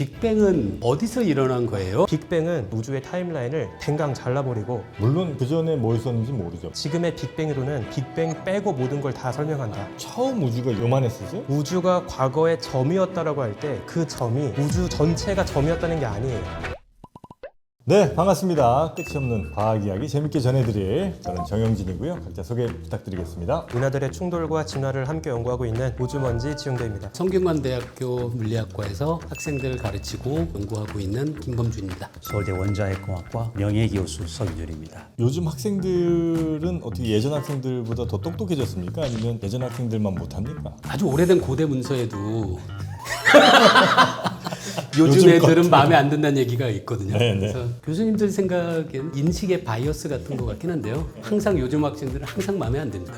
빅뱅은 어디서 일어난 거예요? 빅뱅은 우주의 타임라인을 댕강 잘라버리고, 물론 그 전에 뭐 있었는지 모르죠. 지금의 빅뱅으로는 빅뱅 빼고 모든 걸 다 설명한다. 처음 우주가 요만했었어요? 우주가 과거의 점이었다라고 할 때 그 점이 우주 전체가 점이었다는 게 아니에요. 네, 반갑습니다. 끝이 없는 과학 이야기 재밌게 전해드릴 저는 정영진이고요. 각자 소개 부탁드리겠습니다. 은하들의 충돌과 진화를 함께 연구하고 있는 우주먼지 지용대입니다. 성균관대학교 물리학과에서 학생들을 가르치고 연구하고 있는 김범준입니다. 서울대 원자핵공학과 명예교수 서기준입니다. 요즘 학생들은 어떻게 예전 학생들보다 더 똑똑해졌습니까? 아니면 예전 학생들만 못합니까? 아주 오래된 고대 문서에도 요즘 요즘 애들은 마음에 안 든다는 얘기가 있거든요. 네, 네. 그래서 교수님들 생각엔 인식의 바이어스 같은 것 같긴 한데요. 항상 요즘 학생들은 항상 마음에 안 듭니다.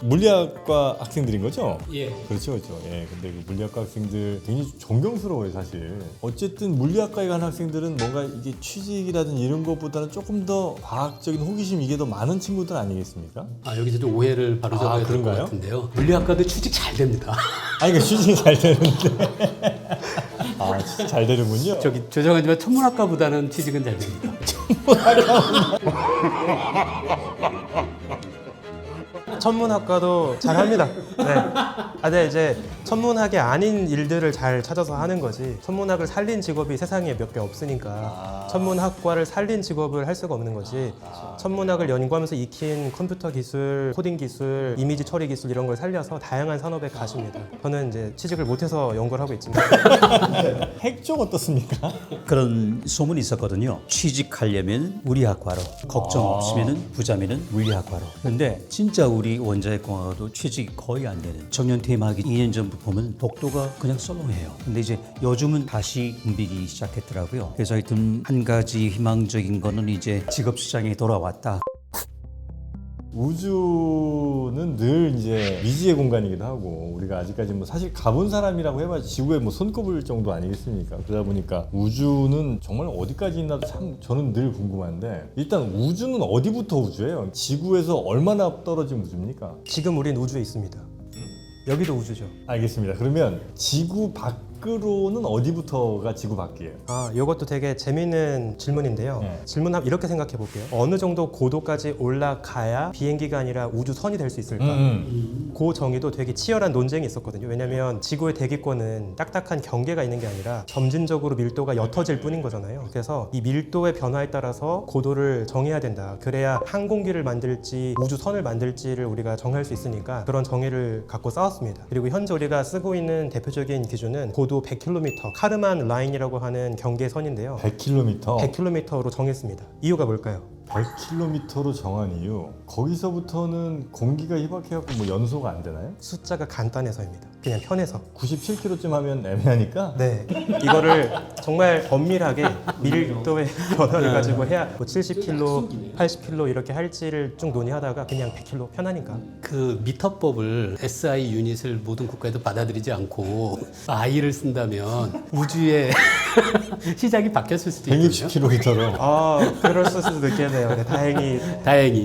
물리학과 학생들인 거죠? 예. 그렇죠, 그렇죠. 예, 근데 그 물리학과 학생들 굉장히 존경스러워요, 사실. 어쨌든 물리학과에 간 학생들은 뭔가 이게 취직이라든지 이런 것보다는 조금 더 과학적인 호기심 이게 더 많은 친구들 아니겠습니까? 여기서 좀 오해를 바로잡아야 될 것 그런가요? 같은데요. 물리학과도 취직 잘 됩니다. 그러니까 취직이 잘 되는데. 취직 잘 되는군요. 저기 죄송하지만 천문학과보다는 취직은 잘 됩니다. 천문학과도 잘합니다. 네. 근데 이제 천문학이 아닌 일들을 잘 찾아서 하는 거지. 천문학을 살린 직업이 세상에 몇 개 없으니까 천문학과를 살린 직업을 할 수가 없는 거지. 천문학을 연구하면서 익힌 컴퓨터 기술, 코딩 기술, 이미지 처리 기술 이런 걸 살려서 다양한 산업에 가십니다. 저는 이제 취직을 못해서 연구를 하고 있지만 핵 쪽 어떻습니까? 그런 소문이 있었거든요. 취직하려면 물리학과로, 걱정 없으면 부자면은 물리학과로. 근데 진짜 우리 원자핵공학도 취직이 거의 안 되는. 정년 퇴임하기 2년 전부터 보면 독도가 그냥 썰렁해요. 근데 이제 요즘은 다시 붐비기 시작했더라고요. 그래서 하여튼 한 가지 희망적인 거는 이제 직업 시장에 돌아왔다. 우주는 늘 이제 미지의 공간이기도 하고 우리가 아직까지 뭐 사실 가본 사람이라고 해봐야 지구에 뭐 손꼽을 정도 아니겠습니까? 그러다 보니까 우주는 정말 어디까지 있나도 참 저는 늘 궁금한데 일단 우주는 어디부터 우주예요? 지구에서 얼마나 떨어진 우주입니까? 지금 우린 우주에 있습니다. 여기도 우주죠. 알겠습니다. 그러면 지구 밖으로는 어디부터가 지구 밖이에요? 이것도 되게 재미있는 질문인데요. 네. 질문 이렇게 생각해 볼게요. 어느 정도 고도까지 올라가야 비행기가 아니라 우주선이 될 수 있을까? 그 정의도 되게 치열한 논쟁이 있었거든요. 왜냐하면 지구의 대기권은 딱딱한 경계가 있는 게 아니라 점진적으로 밀도가 옅어질 뿐인 거잖아요. 그래서 이 밀도의 변화에 따라서 고도를 정해야 된다. 그래야 항공기를 만들지 우주선을 만들지를 우리가 정할 수 있으니까 그런 정의를 갖고 싸웠습니다. 그리고 현재 우리가 쓰고 있는 대표적인 기준은 고도 100km, 카르만 라인이라고 하는 경계선인데요. 100km? 100km로 정했습니다. 이유가 뭘까요? 100km로 정한 이유 거기서부터는 공기가 희박해갖고 뭐 연소가 안 되나요? 숫자가 간단해서입니다. 그냥 편해서. 97km쯤 하면 애매하니까 네, 이거를 정말 엄밀하게 밀도의 변화를 가지고 해야 뭐 70km, 80km 이렇게 할지를 쭉 논의하다가 그냥 100km 편하니까. 그 미터법을 SI 유닛을 모든 국가에도 받아들이지 않고 I를 쓴다면 우주의 시작이 바뀌었을 수도 있거든요. 160km로 그럴 수도 있겠네요. 네, 다행히.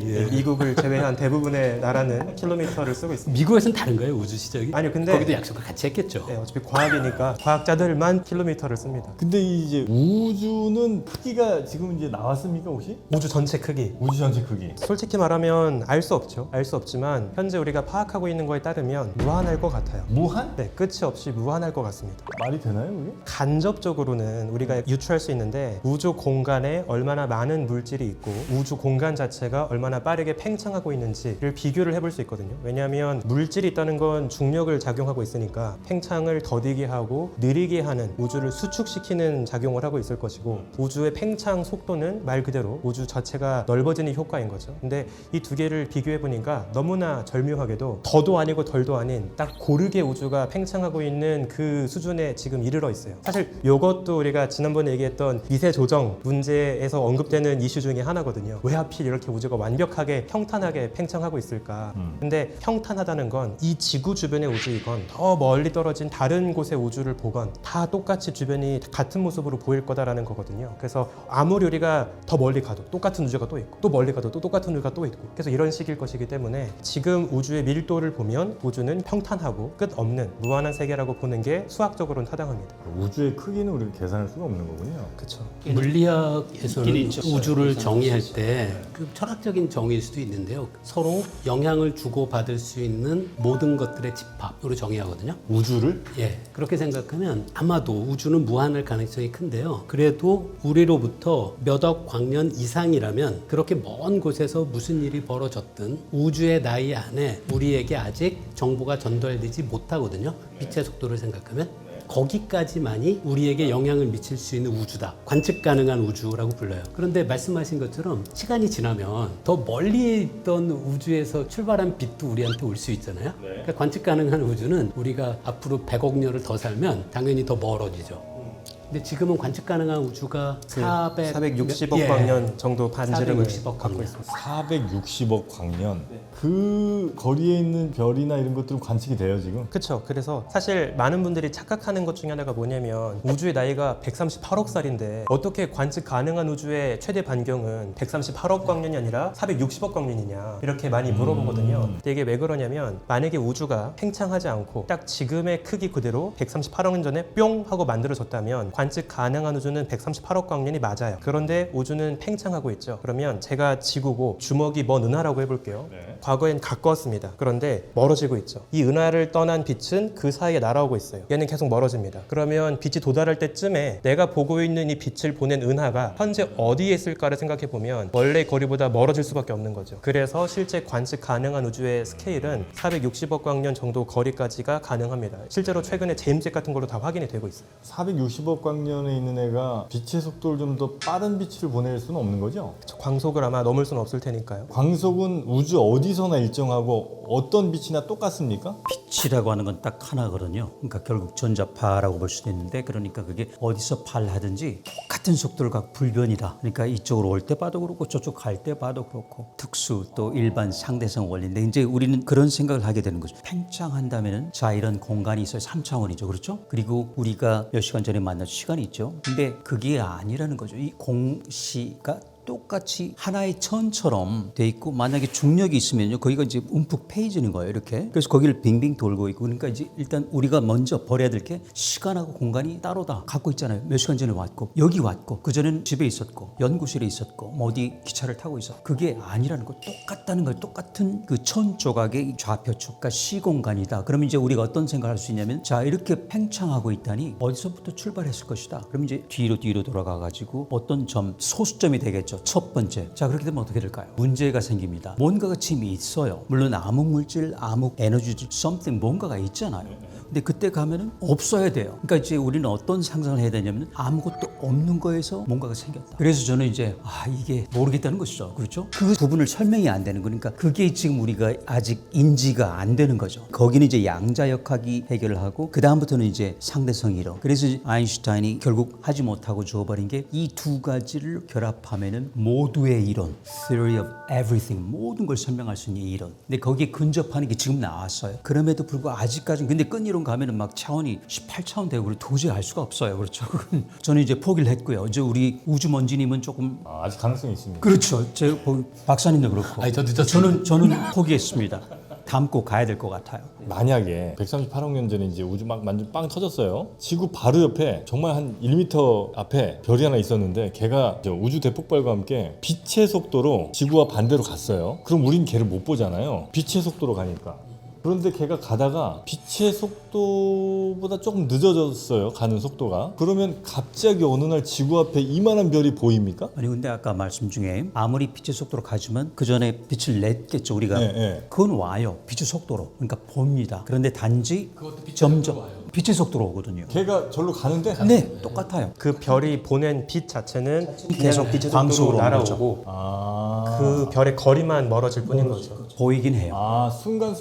네, 미국을 제외한 대부분의 나라는 킬로미터를 쓰고 있습니다. 미국에서는 다른가요? 우주 시작이? 아니요, 근데 거기도 약속을 같이 했겠죠. 네, 어차피 과학이니까 과학자들만 킬로미터를 씁니다. 근데 이제 우주는 크기가 지금 이제 나왔습니까 혹시? 우주 전체 크기. 우주 전체 크기 솔직히 말하면 알 수 없죠. 알 수 없지만 현재 우리가 파악하고 있는 거에 따르면 무한할 것 같아요. 무한? 네, 끝이 없이 무한할 것 같습니다. 말이 되나요 그게? 간접적으로는 우리가 유추할 수 있는데 우주 공간에 얼마나 많은 물질이 있고 우주 공간 자체가 얼마나 빠르게 팽창하고 있는지를 비교를 해볼 수 있거든요. 왜냐하면 물질이 있다는 건 중력을 작용하고 있으니까 팽창을 더디게 하고 느리게 하는 우주를 수축시키는 작용을 하고 있을 것이고 우주의 팽창 속도는 말 그대로 우주 자체가 넓어지는 효과인 거죠. 근데 이 두 개를 비교해 보니까 너무나 절묘하게도 더도 아니고 덜도 아닌 딱 고르게 우주가 팽창하고 있는 그 수준에 지금 이르러 있어요. 사실 이것 이것도 우리가 지난번에 얘기했던 미세 조정 문제에서 언급되는 이슈 중에 하나거든요. 왜 하필 이렇게 우주가 완벽하게 평탄하게 팽창하고 있을까? 근데 평탄하다는 건 이 지구 주변의 우주이건 더 멀리 떨어진 다른 곳의 우주를 보건 다 똑같이 주변이 같은 모습으로 보일 거다라는 거거든요. 그래서 아무리 우리가 더 멀리 가도 똑같은 우주가 또 있고 또 멀리 가도 또 똑같은 우주가 또 있고 그래서 이런 식일 것이기 때문에 지금 우주의 밀도를 보면 우주는 평탄하고 끝 없는 무한한 세계라고 보는 게 수학적으로는 타당합니다. 우주의 크기는 우리가 계산할 수가 없는 거군요. 그렇죠. 물리학에서는 우주를 정의할 때 그 철학적인 정의일 수도 있는데요. 서로 영향을 주고 받을 수 있는 모든 것들의 집합으로 정의하거든요. 우주를? 예, 그렇게 생각하면 아마도 우주는 무한할 가능성이 큰데요. 그래도 우리로부터 몇 억 광년 이상이라면 그렇게 먼 곳에서 무슨 일이 벌어졌든 우주의 나이 안에 우리에게 아직 정보가 전달되지 못하거든요. 빛의 속도를 생각하면. 거기까지만이 우리에게 영향을 미칠 수 있는 우주다. 관측 가능한 우주라고 불러요. 그런데 말씀하신 것처럼 시간이 지나면 더 멀리 있던 우주에서 출발한 빛도 우리한테 올 수 있잖아요. 그러니까 관측 가능한 우주는 우리가 앞으로 100억 년을 더 살면 당연히 더 멀어지죠. 근데 지금은 관측 가능한 우주가 460억 예. 광년 정도 반지름을 460억 갖고 광년. 있습니다. 460억 광년. 그 거리에 있는 별이나 이런 것들은 관측이 돼요 지금? 그렇죠. 그래서 사실 많은 분들이 착각하는 것 중에 하나가 뭐냐면 우주의 나이가 138억 살인데 어떻게 관측 가능한 우주의 최대 반경은 138억 광년이 아니라 460억 광년이냐 이렇게 많이 물어보거든요. 근데 이게 왜 그러냐면 만약에 우주가 팽창하지 않고 딱 지금의 크기 그대로 138억 년 전에 뿅 하고 만들어졌다면 관측 가능한 우주는 138억 광년이 맞아요. 그런데 우주는 팽창하고 있죠. 그러면 제가 지구고 주먹이 먼 은하라고 해볼게요. 과거엔 가까웠습니다. 그런데 멀어지고 있죠. 이 은하를 떠난 빛은 그 사이에 날아오고 있어요. 얘는 계속 멀어집니다. 그러면 빛이 도달할 때쯤에 내가 보고 있는 이 빛을 보낸 은하가 현재 어디에 있을까를 생각해 보면 원래 거리보다 멀어질 수밖에 없는 거죠. 그래서 실제 관측 가능한 우주의 스케일은 460억 광년 정도 거리까지가 가능합니다. 실제로 최근에 제임스 웹 같은 걸로 다 확인이 되고 있어요. 460억 광년에 있는 애가 빛의 속도를 좀 더 빠른 빛을 보낼 수는 없는 거죠? 광속을 아마 넘을 수는 없을 테니까요. 광속은 우주 어디서나 일정하고 어떤 빛이나 똑같습니까? 빛이라고 하는 건 딱 하나거든요. 그러니까 결국 전자파라고 볼 수도 있는데 그러니까 그게 어디서 발하든지 똑같은 속도를 갖고 불변이다. 그러니까 이쪽으로 올 때 봐도 그렇고 저쪽 갈 때 봐도 그렇고 특수 또 일반 상대성 원리인데 이제 우리는 그런 생각을 하게 되는 거죠. 팽창한다면은 자 이런 공간이 있어요. 3차원이죠. 그렇죠? 그리고 우리가 몇 시간 전에 만난 시간이 있죠. 근데 그게 아니라는 거죠. 이 공시가 똑같이 하나의 천처럼 돼 있고 만약에 중력이 있으면요 거기가 이제 움푹 패이지는 거예요 이렇게. 그래서 거기를 빙빙 돌고 있고 그러니까 이제 일단 우리가 먼저 버려야 될 게 시간하고 공간이 따로다 갖고 있잖아요. 몇 시간 전에 왔고 여기 왔고 그전에는 집에 있었고 연구실에 있었고 뭐 어디 기차를 타고 있었고 그게 아니라는 거. 똑같다는 걸 똑같은 그 천 조각의 좌표축 그러니까 시공간이다. 그러면 이제 우리가 어떤 생각을 할 수 있냐면 자 이렇게 팽창하고 있다니 어디서부터 출발했을 것이다. 그럼 이제 뒤로 돌아가 가지고 어떤 점 소수점이 되겠죠. 첫 번째. 자, 그렇게 되면 어떻게 될까요? 문제가 생깁니다. 뭔가가 지금 있어요. 물론 암흑 물질, 암흑 에너지, something 뭔가가 있잖아요. 근데 그때 가면은 없어야 돼요. 그러니까 이제 우리는 어떤 상상을 해야 되냐면 아무것도 없는 거에서 뭔가가 생겼다. 그래서 저는 이제 이게 모르겠다는 것이죠. 그렇죠? 그 부분을 설명이 안 되는 거니까 그게 지금 우리가 아직 인지가 안 되는 거죠. 거기는 이제 양자역학이 해결을 하고 그 다음부터는 이제 상대성 이론. 그래서 아인슈타인이 결국 하지 못하고 줘버린 게 이 두 가지를 결합하면은 모두의 이론, theory of everything, 모든 걸 설명할 수 있는 이론. 근데 거기에 근접하는 게 지금 나왔어요. 그럼에도 불구하고 아직까지는 근데 끈 이론 가면은 막 차원이 18차원 되고 그래 도저히 알 수가 없어요. 그렇죠? 저는 이제 포기를 했고요. 이제 우리 우주먼지님은 조금 아직 가능성이 있습니다. 그렇죠. 제 박사님도 그렇고. 아니, 저 늦었어요. 저는 포기했습니다. 담고 가야 될 것 같아요. 만약에 138억 년 전에 이제 우주 막 완전 빵 터졌어요. 지구 바로 옆에 정말 한 1m 앞에 별이 하나 있었는데 걔가 이제 우주 대폭발과 함께 빛의 속도로 지구와 반대로 갔어요. 그럼 우린 걔를 못 보잖아요. 빛의 속도로 가니까. 그런데 걔가 가다가 빛의 속도보다 조금 늦어졌어요. 가는 속도가. 그러면 갑자기 어느 날 지구 앞에 이만한 별이 보입니까? 아니 근데 아까 말씀 중에 아무리 빛의 속도로 가지만 그 전에 빛을 냈겠죠 우리가. 네. 그건 와요. 빛의 속도로. 그러니까 봅니다. 그런데 단지 점점 빛의 속도로 오거든요. 걔가 절로 가는데 네, 똑같아요. 그 별이 보낸 빛 자체는 계속 빛의 광속으로 속도로 오는 거죠. 날아오고 그 별의 거리만 멀어질 뿐인 거죠. 보이긴 해요. 아, 순간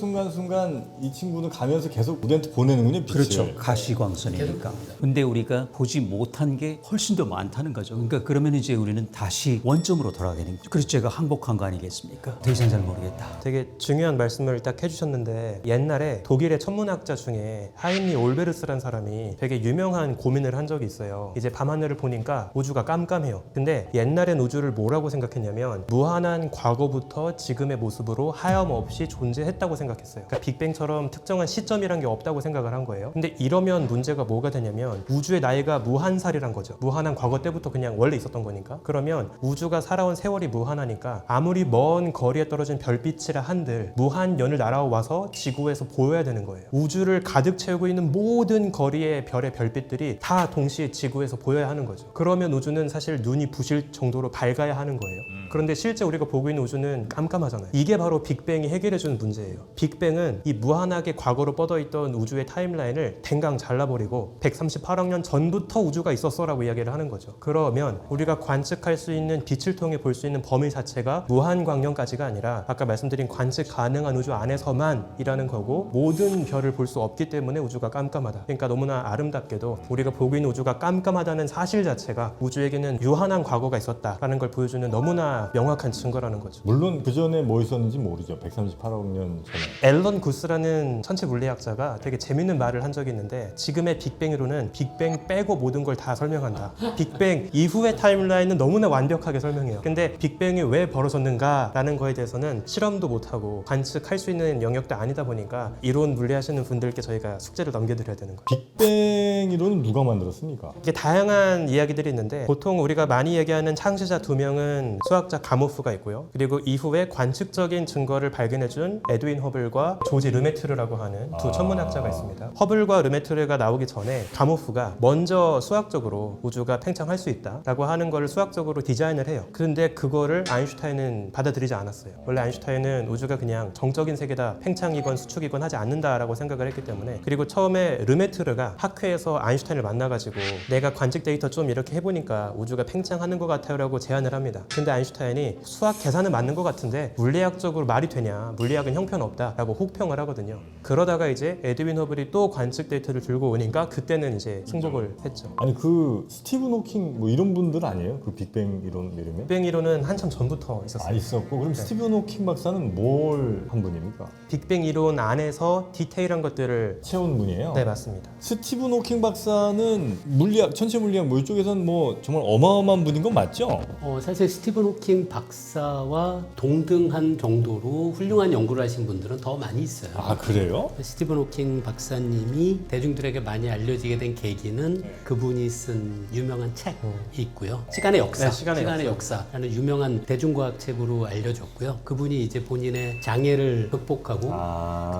이 친구는 가면서 계속 우리한테 보내는군요, 빛을. 그렇죠. 가시광선이니까. 근데 우리가 보지 못한 게 훨씬 더 많다는 거죠. 그러니까 그러면 이제 우리는 다시 원점으로 돌아가게 되는 거죠. 그래서 제가 항복한 거 아니겠습니까? 더 이상 잘 모르겠다. 되게 중요한 말씀을 딱 해주셨는데 옛날에 독일의 천문학자 중에 하인리 올베르스라는 사람이 되게 유명한 고민을 한 적이 있어요. 이제 밤하늘을 보니까 우주가 깜깜해요. 근데 옛날엔 우주를 뭐라고 생각했냐면 무한한 과거부터 지금의 모습으로 하염없이 존재했다고 생각했어요. 그러니까 빅뱅처럼 특정한 시점이란 게 없다고 생각을 한 거예요. 근데 이러면 문제가 뭐가 되냐면 우주의 나이가 무한살이란 거죠. 무한한 과거 때부터 그냥 원래 있었던 거니까. 그러면 우주가 살아온 세월이 무한하니까 아무리 먼 거리에 떨어진 별빛이라 한들 무한년을 날아와서 지구에서 보여야 되는 거예요. 우주를 가득 채우고 있는 모든 거리의 별의 별빛들이 다 동시에 지구에서 보여야 하는 거죠. 그러면 우주는 사실 눈이 부실 정도로 밝아야 하는 거예요. 그런데 실제 우리가 보고 있는 우주는 깜깜하잖아요. 이게 바로 빅뱅이 해결해주는 문제예요. 빅뱅은 이 무한하게 과거로 뻗어있던 우주의 타임라인을 댕강 잘라버리고 138억 년 전부터 우주가 있었어 라고 이야기를 하는 거죠. 그러면 우리가 관측할 수 있는 빛을 통해 볼 수 있는 범위 자체가 무한광년까지가 아니라 아까 말씀드린 관측 가능한 우주 안에서만 이라는 거고 모든 별을 볼 수 없기 때문에 우주가 깜깜하다. 그러니까 너무나 아름답게도 우리가 보고 있는 우주가 깜깜하다는 사실 자체가 우주에게는 유한한 과거가 있었다라는 걸 보여주는 너무나 명확한 증거라는 거죠. 물론 그 전에 뭐 있었는지 모르죠. 138억 년 전에. 앨런 구스라는 천체 물리학자가 되게 재밌는 말을 한 적이 있는데 지금의 빅뱅으로는 빅뱅 빼고 모든 걸 다 설명한다. 빅뱅 이후의 타임라인은 너무나 완벽하게 설명해요. 근데 빅뱅이 왜 벌어졌는가라는 거에 대해서는 실험도 못하고 관측할 수 있는 영역도 아니다 보니까 이론 물리하시는 분들께 저희가 숙제를 넘겨드려야 되는 거예요. 빅뱅 이론은 누가 만들었습니까? 이게 다양한 이야기들이 있는데 보통 우리가 많이 얘기하는 창시자 두 명은 수학자 가모프가 있고요. 그리고 이후에 관측적인 증거를 발견해준 에드윈 허블과 조지 르메트르라고 하는 두 천문학자가 있습니다. 허블과 르메트르가 나오기 전에 가모프가 먼저 수학적으로 우주가 팽창할 수 있다라고 하는 걸 수학적으로 디자인을 해요. 그런데 그거를 아인슈타인은 받아들이지 않았어요. 원래 아인슈타인은 우주가 그냥 정적인 세계다, 팽창이건 수축이건 하지 않는다라고 생각을 했기 때문에. 그리고 처음에 르메트르가 학회에서 아인슈타인을 만나가지고 내가 관측 데이터 좀 이렇게 해보니까 우주가 팽창하는 것 같아요 라고 제안을 합니다. 근데 아인슈타인이 수학 계산은 맞는 것 같은데 물리학적으로 말이 되냐, 물리학은 형편없다 라고 혹평을 하거든요. 그러다가 이제 에드윈 허블이 또 관측 데이터를 들고 오니까 그때는 이제 승복을 했죠. 아니 그 스티븐 호킹 뭐 이런 분들 아니에요? 그 빅뱅 이론 이름에? 빅뱅 이론은 한참 전부터 있었어요. 있었고 그럼 스티븐 호킹 박사는 뭘 한 분입니까? 빅뱅 이론 안에서 디테일한 것들을 채운 분이에요? 네, 맞습니다. 스티븐 호킹 박사는 물리학, 천체 물리학 뭐 이쪽에서는 뭐 정말 어마어마한 분인 건 맞죠? 사실 스티븐 호킹 박사와 동등한 정도로 훌륭한 연구를 하신 분들은 더 많이 있어요. 아 그래요? 스티븐 호킹 박사님이 대중들에게 많이 알려지게 된 계기는 그분이 쓴 유명한 책이 있고요. 시간의 역사, 네, 시간의 역사라는 유명한 대중과학 책으로 알려졌고요. 그분이 이제 본인의 장애를 극복하고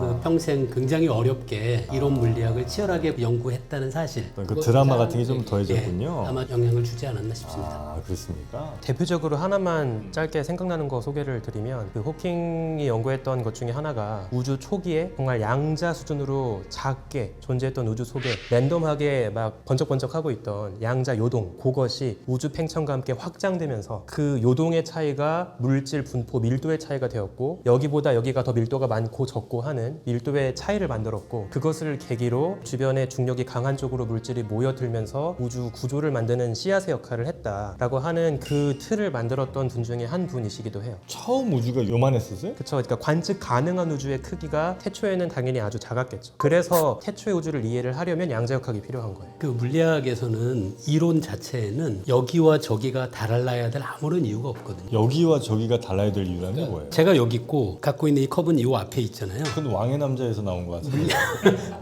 그 평생 굉장히 어렵게 이론 물리학을 치열하게 연구했다는 사실. 그 드라마 같은 게 좀 더해졌군요. 예, 아마 영향을 주지 않았나 싶습니다. 아 그렇습니까? 대표적으로 하나만 짧게 생각나는 거 소개를 드리면 그 호킹이 연구했던 것 중에 하나가 우주 초기에 정말 양자 수준으로 작게 존재했던 우주 속에 랜덤하게 막 번쩍번쩍하고 있던 양자 요동, 그것이 우주 팽창과 함께 확장되면서 그 요동의 차이가 물질 분포 밀도의 차이가 되었고 여기보다 여기가 더 밀도가 많고 적고 하는 밀도의 차이를 만들었고 그것을 계기로 주변의 중력이 강한 쪽으로 물질이 모여들면서 우주 구조를 만드는 씨앗의 역할을 했다라고 하는 그 틀을 만들었던 분 중에 한 분이시기도 해요. 처음 우주가 요만했었어요? 그쵸. 그러니까 관측 가능한 우주의 크기가 태초에는 당연히 아주 작았겠죠. 그래서 태초의 우주를 이해를 하려면 양자역학이 필요한 거예요. 그 물리학에서는 이론 자체에는 여기와 저기가 달라야 될 아무런 이유가 없거든요. 여기와 저기가 달라야 될 이유라는 뭐예요? 제가 여기 있고 갖고 있는 이 컵은 이 앞에 있잖아요. 그건 왕의 남자에서 나온 것 같은데.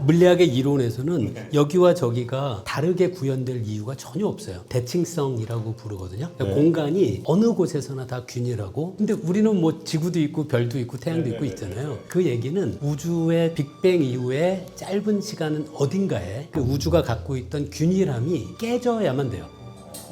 물리학의 이론에서는 여기와 저기가 다르게 구현될 이유가 전혀 없어요. 대칭성이라고 부르거든요. 그러니까 네. 공간이 어느 곳에서나 다 균일하고 근데 우리는 뭐 지구도 있고 별도 있고 태양도 있고 있잖아요. 그 얘기는 우주의 빅뱅 이후에 짧은 시간은 어딘가에 그 우주가 갖고 있던 균일함이 깨져야만 돼요.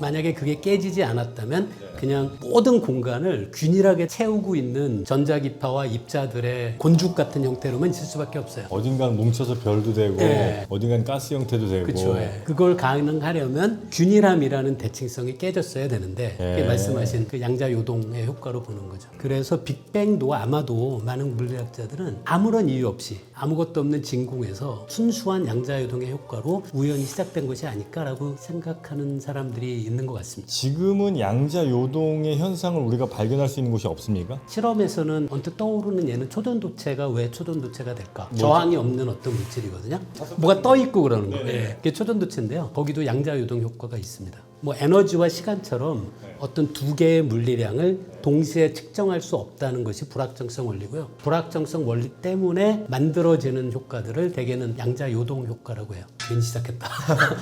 만약에 그게 깨지지 않았다면 그냥 모든 공간을 균일하게 채우고 있는 전자기파와 입자들의 곤죽 같은 형태로만 있을 수밖에 없어요. 어딘가는 뭉쳐서 별도 되고 네. 어딘가는 가스 형태도 되고. 그렇죠. 그걸 가능하려면 균일함이라는 대칭성이 깨졌어야 되는데 그게 말씀하신 그 양자 요동의 효과로 보는 거죠. 그래서 빅뱅도 아마도 많은 물리학자들은 아무런 이유 없이 아무것도 없는 진공에서 순수한 양자 요동의 효과로 우연히 시작된 것이 아닐까라고 생각하는 사람들이 있는 것 같습니다. 지금은 양자 요동의 현상을 우리가 발견할 수 있는 곳이 없습니까? 실험에서는 언뜻 떠오르는 얘는 초전도체가 왜 초전도체가 될까? 저항이 없는 어떤 물질이거든요. 뭐가 떠 있고 그러는 거예요. 예. 그게 초전도체인데요. 거기도 양자 요동 효과가 있습니다. 뭐 에너지와 시간처럼 어떤 두 개의 물리량을 동시에 측정할 수 없다는 것이 불확정성 원리고요. 불확정성 원리 때문에 만들어지는 효과들을 대개는 양자 요동 효과라고 해요. 괜히 시작했다.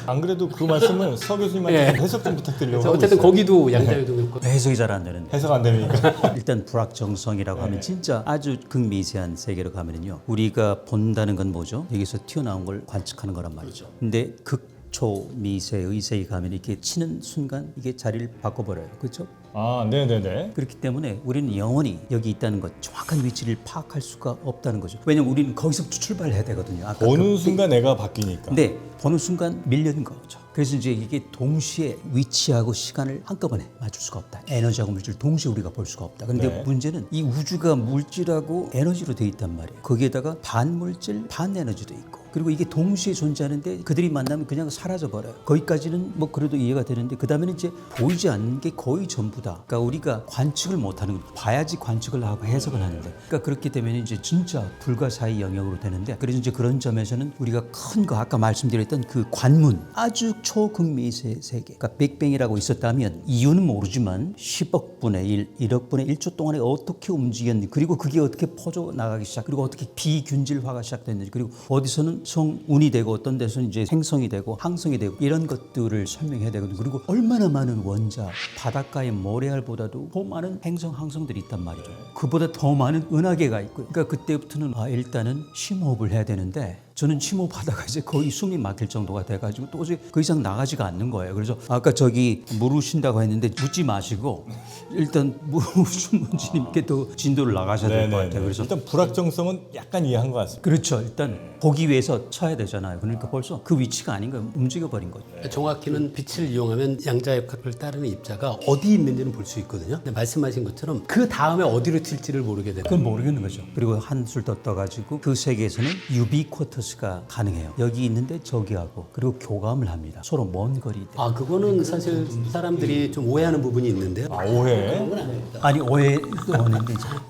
안 그래도 그 말씀을 서 교수님한테 좀 해석 좀 부탁드리려고 하고 어쨌든 있어요. 거기도 양자 요동 효과. 해석이 잘 안 되는데. 해석 안 됩니까? 일단 불확정성이라고 하면 진짜 아주 극미세한 세계로 가면은요. 우리가 본다는 건 뭐죠? 여기서 튀어나온 걸 관측하는 거란 말이죠. 근데 극초미세의 세계 가면 이렇게 치는 순간 이게 자리를 바꿔버려요. 그렇죠? 아, 네네네. 그렇기 때문에 우리는 영원히 여기 있다는 것, 정확한 위치를 파악할 수가 없다는 거죠. 왜냐면 우리는 거기서부터 출발해야 되거든요. 아까 보는 순간 애가 바뀌니까. 근데 보는 순간 밀려는 거죠. 그래서 이제 이게 동시에 위치하고 시간을 한꺼번에 맞출 수가 없다. 에너지하고 물질 동시에 우리가 볼 수가 없다. 근데 네. 문제는 이 우주가 물질하고 에너지로 돼 있단 말이에요. 거기에다가 반물질, 반에너지도 있고. 그리고 이게 동시에 존재하는데 그들이 만나면 그냥 사라져 버려요. 거기까지는 뭐 그래도 이해가 되는데 그 다음에는 이제 보이지 않는 게 거의 전부다. 그러니까 우리가 관측을 못하는 거죠. 봐야지 관측을 하고 해석을 하는데. 그러니까 그렇기 때문에 이제 진짜 불가사의 영역으로 되는데. 그래서 이제 그런 점에서는 우리가 큰 거 아까 말씀드렸던 그 관문 아주 초극미세 세계. 그러니까 빅뱅이라고 있었다면 이유는 모르지만 10억 분의 1, 1억 분의 1초 동안에 어떻게 움직였는지 그리고 그게 어떻게 퍼져 나가기 시작 그리고 어떻게 비균질화가 시작됐는지 그리고 어디서는 성운이 되고 어떤 데서는 이제 생성이 되고 항성이 되고 이런 것들을 설명해야 되거든요. 그리고 얼마나 많은 원자, 바닷가의 모래알보다도 더 많은 행성, 항성들이 있단 말이죠. 그보다 더 많은 은하계가 있고요. 그러니까 그때부터는 일단은 심호흡을 해야 되는데 저는 침호흡하다가 이제 거의 숨이 막힐 정도가 돼가지고 도저히 그 이상 나가지가 않는 거예요. 그래서 아까 저기 물으신다고 했는데 묻지 마시고 일단 물으신분님께 또 진도를 나가셔야 될 것 같아요. 그래서 일단 불확정성은 약간 이해한 것 같습니다. 그렇죠. 일단 보기 위해서 쳐야 되잖아요. 그러니까 벌써 그 위치가 아닌 거예요. 움직여버린 거죠. 정확히는 빛을 이용하면 양자역학을 따르는 입자가 어디 있는지는 볼 수 있거든요. 근데 말씀하신 것처럼 그 다음에 어디로 튈지를 모르게 돼요. 그건 모르겠는 거죠. 그리고 한술 더 떠가지고 그 세계에서는 유비쿼터스가 가능해요. 여기 있는데 저기하고 그리고 교감을 합니다. 서로 먼 거리. 아, 그거는 사실 사람들이 좀 오해하는 부분이 있는데요. 아, 오해. 그건 아닙니다. 아니 오해는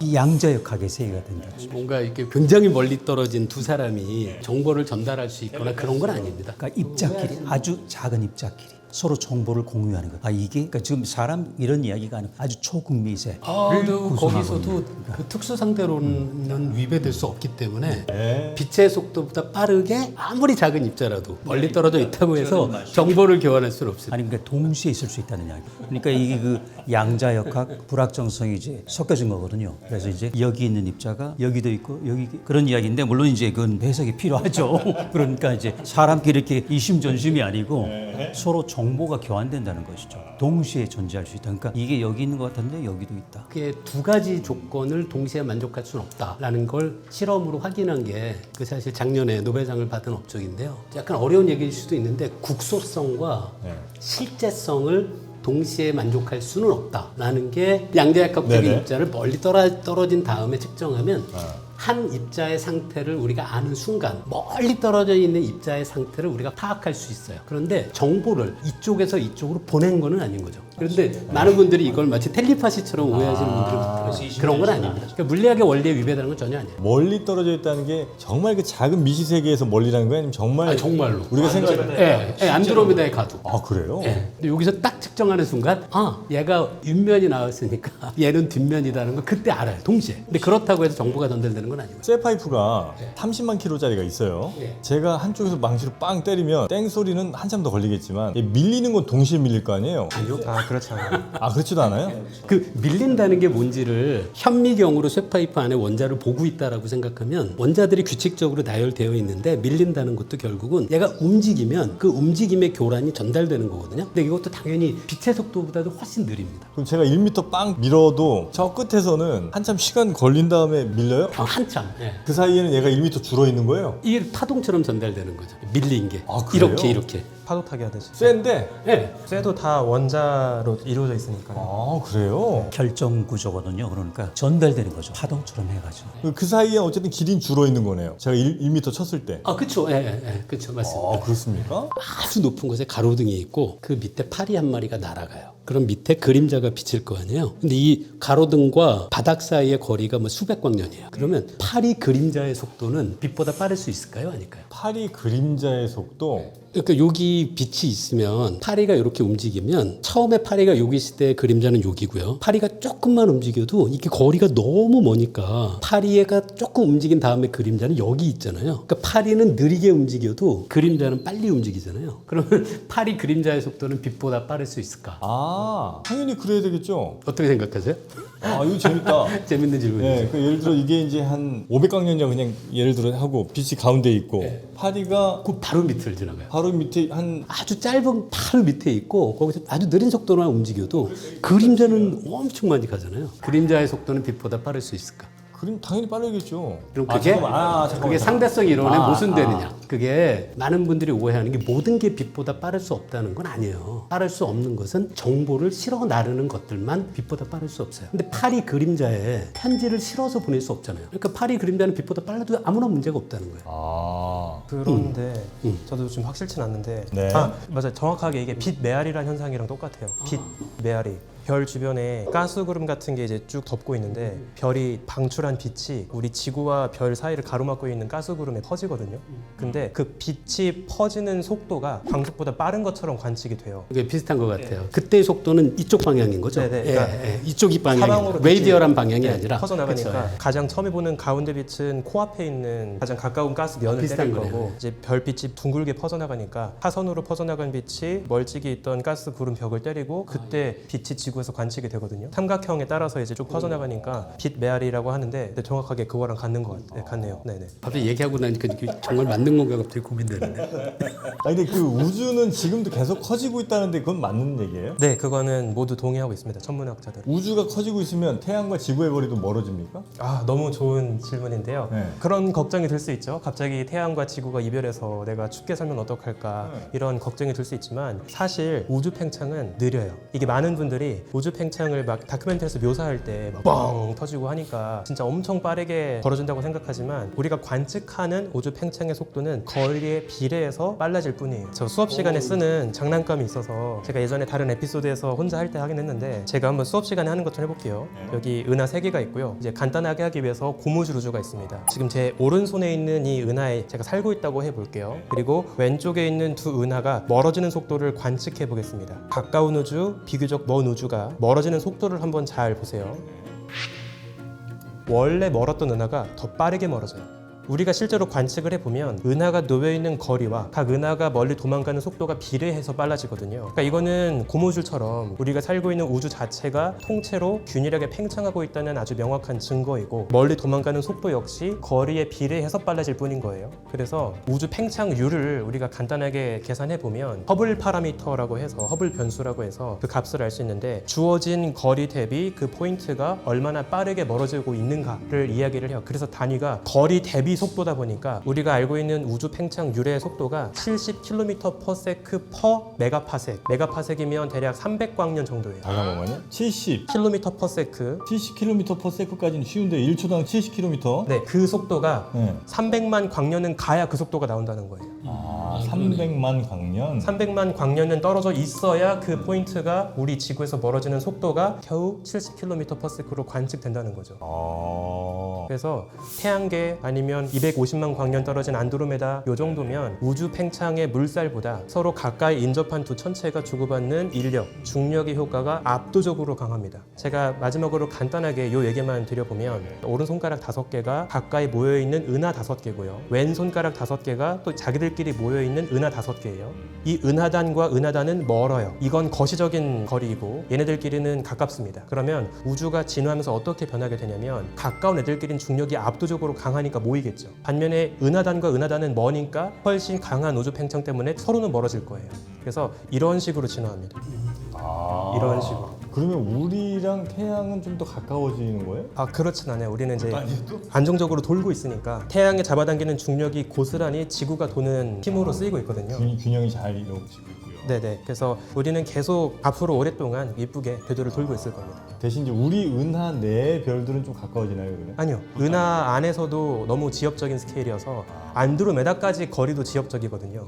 이 양자역학의 세계가 된다. 뭔가 이렇게 굉장히 멀리 떨어진 두 사람이 정보를 전달할 수 있거나 그런 건 아닙니다. 그러니까 입자끼리 아주 작은 입자끼리 서로 정보를 공유하는 것. 이게 그러니까 지금 사람 이런 이야기가 아니고 아주 초극미세. 또 거기서도 그 특수 상대론은 위배될 수 없기 때문에 네. 빛의 속도보다 빠르게 아무리 작은 입자라도 멀리 떨어져 있다고 해서 정보를 교환할 수는 없습니다. 아니 그러니까 동시에 있을 수 있다는 이야기. 그러니까 이게 그 양자역학 불확정성이 이제 섞여진 거거든요. 그래서 이제 여기 있는 입자가 여기도 있고 여기 그런 이야기인데 물론 이제 그건 해석이 필요하죠. 그러니까 이제 사람끼리 이렇게 이심전심이 아니고 서로 정보가 교환된다는 것이죠. 동시에 존재할 수 있다. 그러니까 이게 여기 있는 것 같은데 여기도 있다. 그게 두 가지 조건을 동시에 만족할 수는 없다라는 걸 실험으로 확인한 게 그 사실 작년에 노벨상을 받은 업적인데요. 약간 어려운 얘기일 수도 있는데 국소성과 실제성을 동시에 만족할 수는 없다라는 게 양자역학적인 네네. 입자를 멀리 떨어진 다음에 측정하면 한 입자의 상태를 우리가 아는 순간 멀리 떨어져 있는 입자의 상태를 우리가 파악할 수 있어요. 그런데 정보를 이쪽에서 이쪽으로 보낸 거는 아닌 거죠. 그런데 많은 분들이 이걸 마치 텔레파시처럼 오해하시는 분들이 많더라고요. 그런 건 아닙니다. 그러니까 물리학의 원리에 위배되는 건 전혀 아니에요. 멀리 떨어져 있다는 게 정말 그 작은 미시 세계에서 멀리라는 거야? 아니면 정말 정말로. 우리가 생각 안드로메다의 가두. 아, 그래요? 근데 여기서 딱 측정하는 순간 얘가 윗면이 나왔으니까 얘는 뒷면이라는 걸 그때 알아요. 동시에. 근데 그렇다고 해서 정보가 전달되는 건 아니고. 쇠파이프가 30만 킬로짜리가 있어요. 제가 한쪽에서 망치로 빵 때리면 땡 소리는 한참 더 걸리겠지만 밀리는 건 동시에 밀릴 거 아니에요? 아니요. 그렇지 않아요. 아 그렇지도 않아요? 그 밀린다는 게 뭔지를 현미경으로 쇠파이프 안에 원자를 보고 있다라고 생각하면 원자들이 규칙적으로 나열되어 있는데 밀린다는 것도 결국은 얘가 움직이면 그 움직임의 교란이 전달되는 거거든요. 근데 이것도 당연히 빛의 속도보다도 훨씬 느립니다. 그럼 제가 1m 빵 밀어도 저 끝에서는 한참 시간 걸린 다음에 밀려요? 한참. 예. 그 사이에는 얘가 1m 줄어 있는 거예요? 이게 파동처럼 전달되는 거죠. 밀린 게. 아, 그래요? 이렇게. 파도 타기 하듯이. 쎄인데? 예. 쇠도 다 원자로 이루어져 있으니까요. 아 그래요? 결정 구조거든요. 그러니까 전달되는 거죠. 파동처럼 해가지고. 그 사이에 어쨌든 길이는 줄어 있는 거네요. 제가 1m 쳤을 때. 아, 그쵸. 예. 그쵸. 맞습니다. 아 그렇습니까? 아주 높은 곳에 가로등이 있고 그 밑에 파리 한 마리가 날아가요. 그럼 밑에 그림자가 비칠 거 아니에요. 근데 이 가로등과 바닥 사이의 거리가 뭐 수백 광년이에요. 그러면 파리 그림자의 속도는 빛보다 빠를 수 있을까요? 아닐까요? 파리 그림자의 속도. 그러니까 여기 빛이 있으면 파리가 이렇게 움직이면 처음에 파리가 여기 있을 때 그림자는 여기고요. 파리가 조금만 움직여도 이게 거리가 너무 머니까 파리가 조금 움직인 다음에 그림자는 여기 있잖아요. 그러니까 파리는 느리게 움직여도 그림자는 빨리 움직이잖아요. 그러면 파리 그림자의 속도는 빛보다 빠를 수 있을까? 아 당연히 그래야 되겠죠. 어떻게 생각하세요? 아 이거 재밌다. 재밌는 질문이죠. 네, 그 예를 들어 이게 이제 한 500광년이라 그냥 예를 들어 하고 빛이 가운데 있고 파리가 그 바로 밑을 지나가요. 바로 밑에 한 아주 짧은 바로 밑에 있고 거기서 아주 느린 속도로만 움직여도 그림자는 엄청 많이 가잖아요. 그림자의 속도는 빛보다 빠를 수 있을까? 그림 당연히 빠르겠죠. 그럼 아, 그게 잠깐만. 그게 상대성 이론에 아, 무슨 되느냐? 그게 많은 분들이 오해하는 게 모든 게 빛보다 빠를 수 없다는 건 아니에요. 빠를 수 없는 것은 정보를 실어 나르는 것들만 빛보다 빠를 수 없어요. 근데 파리 그림자에 편지를 실어서 보낼 수 없잖아요. 그러니까 파리 그림자는 빛보다 빨라도 아무런 문제가 없다는 거예요. 아 그런데 저도 좀 확실치는 않는데 네. 아 맞아요. 정확하게 이게 빛 메아리라는 현상이랑 똑같아요. 빛 메아리. 별 주변에 가스구름 같은 게 이제 쭉 덮고 있는데 별이 방출한 빛이 우리 지구와 별 사이를 가로막고 있는 가스구름에 퍼지거든요. 근데 그 빛이 퍼지는 속도가 광속보다 빠른 것처럼 관측이 돼요. 이게 비슷한 것 같아요. 그때의 속도는 이쪽 방향인 거죠. 네네. 예, 그러니까 예. 이쪽이 방향이 사방으로 레이디얼한 빛이 방향이 아니라 퍼져나가니까 그쵸, 예. 가장 처음에 보는 가운데 빛은 코앞에 있는 가장 가까운 가스 면을 비슷한 때릴 거고 거네요. 이제 별빛이 둥글게 퍼져나가니까 사선으로 퍼져나간 빛이 멀찍이 있던 가스 구름 벽을 때리고 그때 빛이 지구에서 관측이 되거든요. 삼각형에 따라서 이제 쭉 퍼져나가니까 빛 메아리라고 하는데 근데 정확하게 그거랑 같네요. 네네. 갑자기 얘기하고 나니까 이게 정말 맞는 건가 갑자기 고민되는데. 아니 근데 그 우주는 지금도 계속 커지고 있다는데 그건 맞는 얘기예요? 네, 그거는 모두 동의하고 있습니다. 천문학자들. 우주가 커지고 있으면 태양과 지구의 거리도 멀어집니까? 아, 너무 좋은 질문인데요. 네. 그런 걱정이 들 수 있죠. 갑자기 태양과 지구가 이별해서 내가 춥게 살면 어떡할까 이런 걱정이 들 수 있지만 사실 우주 팽창은 느려요. 이게 많은 분들이 우주 팽창을 막 다큐멘터리에서 묘사할 때 막 뻥 터지고 하니까 진짜 엄청 빠르게 벌어진다고 생각하지만 우리가 관측하는 우주 팽창의 속도는 거리에 비례해서 빨라질 뿐이에요. 저 수업 시간에 쓰는 장난감이 있어서 제가 예전에 다른 에피소드에서 혼자 할 때 하긴 했는데 제가 한번 수업 시간에 하는 것처럼 해볼게요. 여기 은하 3개가 있고요. 이제 간단하게 하기 위해서 고무줄 우주가 있습니다. 지금 제 오른손에 있는 이 은하에 제가 살고 있다고 해볼게요. 그리고 왼쪽에 있는 두 은하가 멀어지는 속도를 관측해 보겠습니다. 가까운 우주, 비교적 먼 우주가 멀어지는 속도를 한번 잘 보세요. 원래 멀었던 은하가 더 빠르게 멀어져요. 우리가 실제로 관측을 해보면 은하가 놓여있는 거리와 각 은하가 멀리 도망가는 속도가 비례해서 빨라지거든요. 그러니까 이거는 고무줄처럼 우리가 살고 있는 우주 자체가 통째로 균일하게 팽창하고 있다는 아주 명확한 증거이고 멀리 도망가는 속도 역시 거리에 비례해서 빨라질 뿐인 거예요. 그래서 우주 팽창률을 우리가 간단하게 계산해보면 허블 파라미터라고 해서 허블 변수라고 해서 그 값을 알 수 있는데 주어진 거리 대비 그 포인트가 얼마나 빠르게 멀어지고 있는가를 이야기를 해요. 그래서 단위가 거리 대비 속도다 보니까 우리가 알고 있는 우주 팽창률의 속도가 70km/s per 메가파섹. 메가파섹이면 대략 300광년 정도예요. 잠깐만요. 70 km/s. 70km/s까지는 쉬운데 1초당 70km. 네, 그 속도가 네. 300만 광년은 가야 그 속도가 나온다는 거예요. 아, 300만 광년. 300만 광년은 떨어져 있어야 그 포인트가 우리 지구에서 멀어지는 속도가 겨우 70km/s로 관측된다는 거죠. 아. 그래서 태양계 아니면 한 250만 광년 떨어진 안드로메다 요 정도면 우주 팽창의 물살보다 서로 가까이 인접한 두 천체가 주고받는 인력, 중력의 효과가 압도적으로 강합니다. 제가 마지막으로 간단하게 요 얘기만 드려보면 오른손가락 5개가 가까이 모여있는 은하 5개고요. 왼손가락 5개가 또 자기들끼리 모여있는 은하 5개예요. 이 은하단과 은하단은 멀어요. 이건 거시적인 거리이고 얘네들끼리는 가깝습니다. 그러면 우주가 진화하면서 어떻게 변하게 되냐면 가까운 애들끼리는 중력이 압도적으로 강하니까 모이겠죠. 반면에 은하단과 은하단은 머니까 훨씬 강한 우주 팽창 때문에 서로는 멀어질 거예요. 그래서 이런 식으로 진화합니다. 이런 식으로. 그러면 우리랑 태양은 좀 더 가까워지는 거예요? 그렇진 않아요. 우리는 이제 안정적으로 돌고 있으니까 태양에 잡아당기는 중력이 고스란히 지구가 도는 힘으로 쓰이고 있거든요. 균형이 잘 이루어지고 있고요. 네네. 그래서 우리는 계속 앞으로 오랫동안 예쁘게 궤도를 돌고 있을 겁니다. 대신 이제 우리 은하 내 별들은 좀 가까워지나요, 그러면? 아니요. 은하 안에서도 너무 지엽적인 스케일이어서 안드로메다까지 거리도 지엽적이거든요.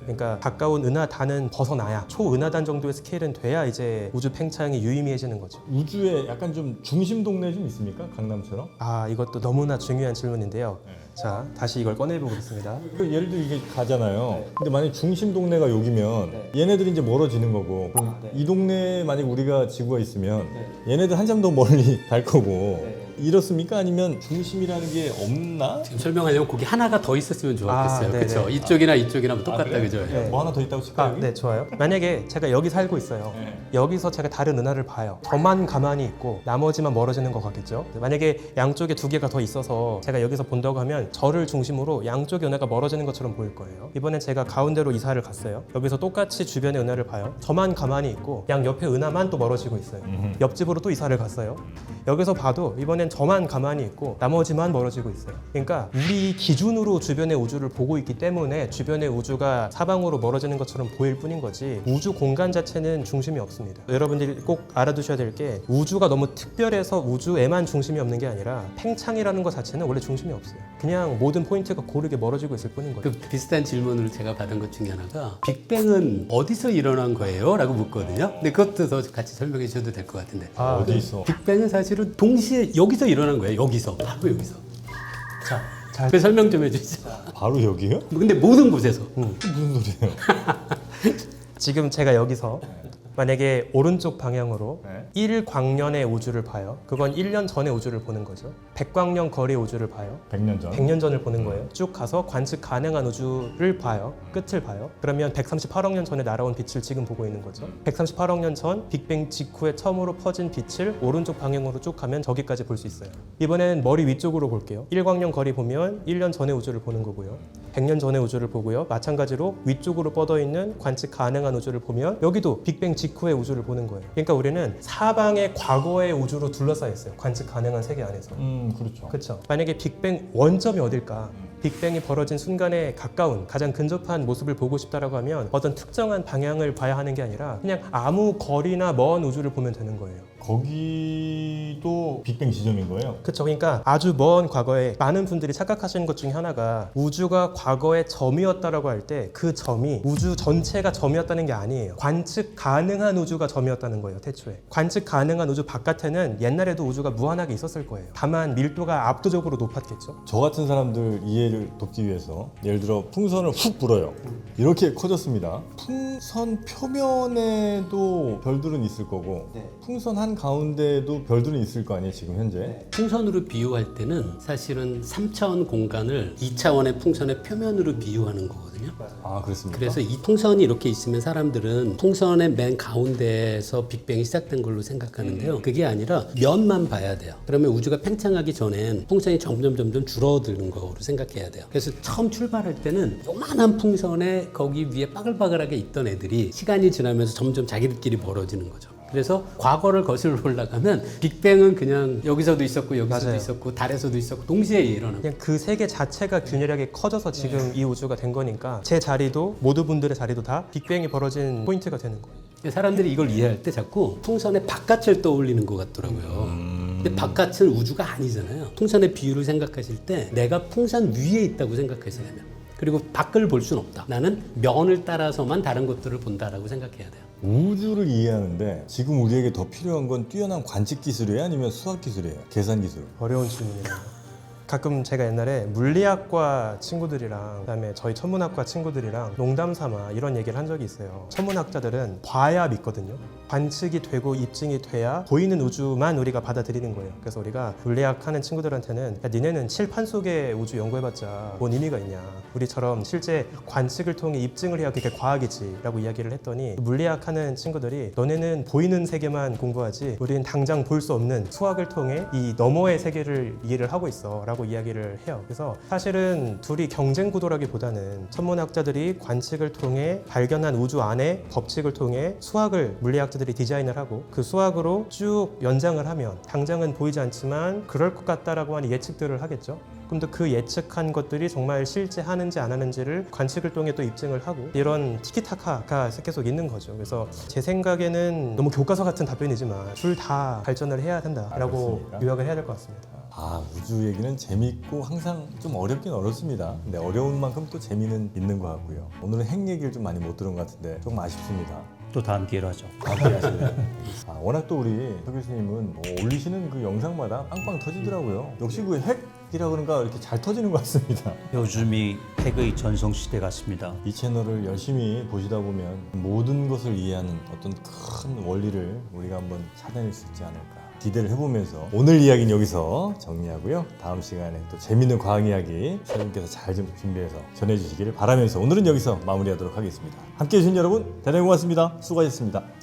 그러니까 가까운 은하단은 벗어나야 초은하단 정도의 스케일은 돼야 이제 우주 팽창이 유의미해지는 거죠. 우주에 약간 좀 중심 동네 좀 있습니까? 강남처럼? 이것도 너무나 중요한 질문인데요. 자, 다시 이걸 꺼내보겠습니다. 예를 들어 이게 가잖아요. 근데 만약 중심 동네가 여기면 얘네들이 이제 멀어지는 거고 그럼 이 동네에 만약 우리가 지구가 있으면 얘네들 한참 더 멀리 갈 거고 이렇습니까? 아니면 중심이라는 게 없나? 지금 설명하려면 거기 하나가 더 있었으면 좋았겠어요. 네네. 그렇죠? 이쪽이나 이쪽이나 똑같다, 그래요? 그죠? 네. 뭐 하나 더 있다고 칠까요? 네, 좋아요. 만약에 제가 여기 살고 있어요. 여기서 제가 다른 은하를 봐요. 저만 가만히 있고 나머지만 멀어지는 것 같겠죠? 만약에 양쪽에 2개가 더 있어서 제가 여기서 본다고 하면 저를 중심으로 양쪽의 은하가 멀어지는 것처럼 보일 거예요. 이번엔 제가 가운데로 이사를 갔어요. 여기서 똑같이 주변의 은하를 봐요. 저만 가만히 있고 양 옆에 은하만 또 멀어지고 있어요. 옆집으로 또 이사를 갔어요. 여기서 봐도 이번엔 저만 가만히 있고 나머지만 멀어지고 있어요. 그러니까 우리 기준으로 주변의 우주를 보고 있기 때문에 주변의 우주가 사방으로 멀어지는 것처럼 보일 뿐인 거지 우주 공간 자체는 중심이 없습니다. 여러분들이 꼭 알아두셔야 될 게 우주가 너무 특별해서 우주에만 중심이 없는 게 아니라 팽창이라는 것 자체는 원래 중심이 없어요. 그냥 모든 포인트가 고르게 멀어지고 있을 뿐인 거죠. 그 비슷한 질문을 제가 받은 것 중에 하나가 빅뱅은 어디서 일어난 거예요? 라고 묻거든요. 근데 그것도 더 같이 설명해 주셔도 될 것 같은데 어디 있어? 빅뱅은 사실은 동시에 여기서 일어난 거예요. 여기서. 바로 여기서. 자, 그 설명 좀 해주시죠. 바로 여기요? 근데 모든 곳에서. 무슨 소리예요? 지금 제가 여기서 만약에 오른쪽 방향으로 네. 1광년의 우주를 봐요. 그건 1년 전의 우주를 보는 거죠. 100광년 거리의 우주를 봐요. 100년 전. 100년 전을 보는 거예요. 쭉 가서 관측 가능한 우주를 봐요. 끝을 봐요. 그러면 138억 년 전에 날아온 빛을 지금 보고 있는 거죠. 138억 년 전 빅뱅 직후에 처음으로 퍼진 빛을 오른쪽 방향으로 쭉 가면 저기까지 볼 수 있어요. 이번엔 머리 위쪽으로 볼게요. 1광년 거리 보면 1년 전의 우주를 보는 거고요. 100년 전의 우주를 보고요. 마찬가지로 위쪽으로 뻗어 있는 관측 가능한 우주를 보면 여기도 빅뱅 직후의 우주를 보는 거예요. 그러니까 우리는 사방의 과거의 우주로 둘러싸여 있어요. 관측 가능한 세계 안에서. 그렇죠. 그렇죠. 만약에 빅뱅 원점이 어딜까? 빅뱅이 벌어진 순간에 가까운 가장 근접한 모습을 보고 싶다라고 하면 어떤 특정한 방향을 봐야 하는 게 아니라 그냥 아무 거리나 먼 우주를 보면 되는 거예요. 거기도 빅뱅 지점인 거예요? 그렇죠. 그러니까 아주 먼 과거에 많은 분들이 착각하시는 것 중에 하나가 우주가 과거의 점이었다라고 할 때 그 점이 우주 전체가 점이었다는 게 아니에요. 관측 가능한 우주가 점이었다는 거예요. 태초에. 관측 가능한 우주 바깥에는 옛날에도 우주가 무한하게 있었을 거예요. 다만 밀도가 압도적으로 높았겠죠. 저 같은 사람들 이해를 돕기 위해서 예를 들어 풍선을 훅 불어요. 이렇게 커졌습니다. 풍선 표면에도 별들은 있을 거고 풍선 한 가운데에도 별들은 있을 거 아니에요, 지금 현재. 풍선으로 비유할 때는 사실은 3차원 공간을 2차원의 풍선의 표면으로 비유하는 거거든요. 아, 그렇습니까? 그래서 이 풍선이 이렇게 있으면 사람들은 풍선의 맨 가운데에서 빅뱅이 시작된 걸로 생각하는데요. 그게 아니라 면만 봐야 돼요. 그러면 우주가 팽창하기 전엔 풍선이 점점 줄어드는 거로 생각해야 돼요. 그래서 처음 출발할 때는 요만한 풍선에 거기 위에 빠글빠글하게 있던 애들이 시간이 지나면서 점점 자기들끼리 멀어지는 거죠. 그래서 과거를 거슬러 올라가면 빅뱅은 그냥 여기서도 있었고 여기서도 맞아요. 있었고 달에서도 있었고 동시에 일어나고 그냥 그 세계 자체가 균일하게 커져서 지금 이 우주가 된 거니까 제 자리도 모두 분들의 자리도 다 빅뱅이 벌어진 포인트가 되는 거예요. 사람들이 이걸 이해할 때 자꾸 풍선의 바깥을 떠올리는 것 같더라고요. 근데 바깥은 우주가 아니잖아요. 풍선의 비율을 생각하실 때 내가 풍선 위에 있다고 생각하셔야 돼요. 그리고 밖을 볼 수는 없다. 나는 면을 따라서만 다른 것들을 본다라고 생각해야 돼요. 우주를 이해하는데 지금 우리에게 더 필요한 건 뛰어난 관측 기술이에요? 아니면 수학 기술이에요? 계산 기술? 어려운 질문이네요. 가끔 제가 옛날에 물리학과 친구들이랑 그다음에 저희 천문학과 친구들이랑 농담 삼아 이런 얘기를 한 적이 있어요. 천문학자들은 봐야 믿거든요. 관측이 되고 입증이 돼야 보이는 우주만 우리가 받아들이는 거예요. 그래서 우리가 물리학 하는 친구들한테는 야, 니네는 칠판 속의 우주 연구해봤자 뭔 의미가 있냐. 우리처럼 실제 관측을 통해 입증을 해야 그게 과학이지 라고 이야기를 했더니 물리학 하는 친구들이 너네는 보이는 세계만 공부하지 우리는 당장 볼 수 없는 수학을 통해 이 너머의 세계를 이해를 하고 있어 라고 이야기를 해요. 그래서 사실은 둘이 경쟁 구도라기보다는 천문학자들이 관측을 통해 발견한 우주 안의 법칙을 통해 수학을 물리학자들이 디자인을 하고 그 수학으로 쭉 연장을 하면 당장은 보이지 않지만 그럴 것 같다라고 하는 예측들을 하겠죠. 근데 그 예측한 것들이 정말 실제 하는지 안 하는지를 관측을 통해 또 입증을 하고 이런 티키타카가 계속 있는 거죠. 그래서 제 생각에는 너무 교과서 같은 답변이지만 둘 다 발전을 해야 된다라고 그렇습니까? 요약을 해야 될 것 같습니다. 우주 얘기는 재밌고 항상 좀 어렵긴 어렵습니다. 근데 어려운 만큼 또 재미는 있는 것 같고요. 오늘은 핵 얘기를 좀 많이 못 들은 것 같은데 조금 아쉽습니다. 또 다음 기회로 하죠. 함께 하실래요? 워낙 또 우리 서 교수님은 올리시는 그 영상마다 빵빵 터지더라고요. 역시 그 핵이라 그런가 이렇게 잘 터지는 것 같습니다. 요즘이 핵의 전성시대 같습니다. 이 채널을 열심히 보시다 보면 모든 것을 이해하는 어떤 큰 원리를 우리가 한번 찾아낼 수 있지 않을까 기대를 해보면서 오늘 이야기는 여기서 정리하고요. 다음 시간에 또 재밌는 과학 이야기 선생님께서 잘 좀 준비해서 전해주시기를 바라면서 오늘은 여기서 마무리하도록 하겠습니다. 함께해 주신 여러분 대단히 고맙습니다. 수고하셨습니다.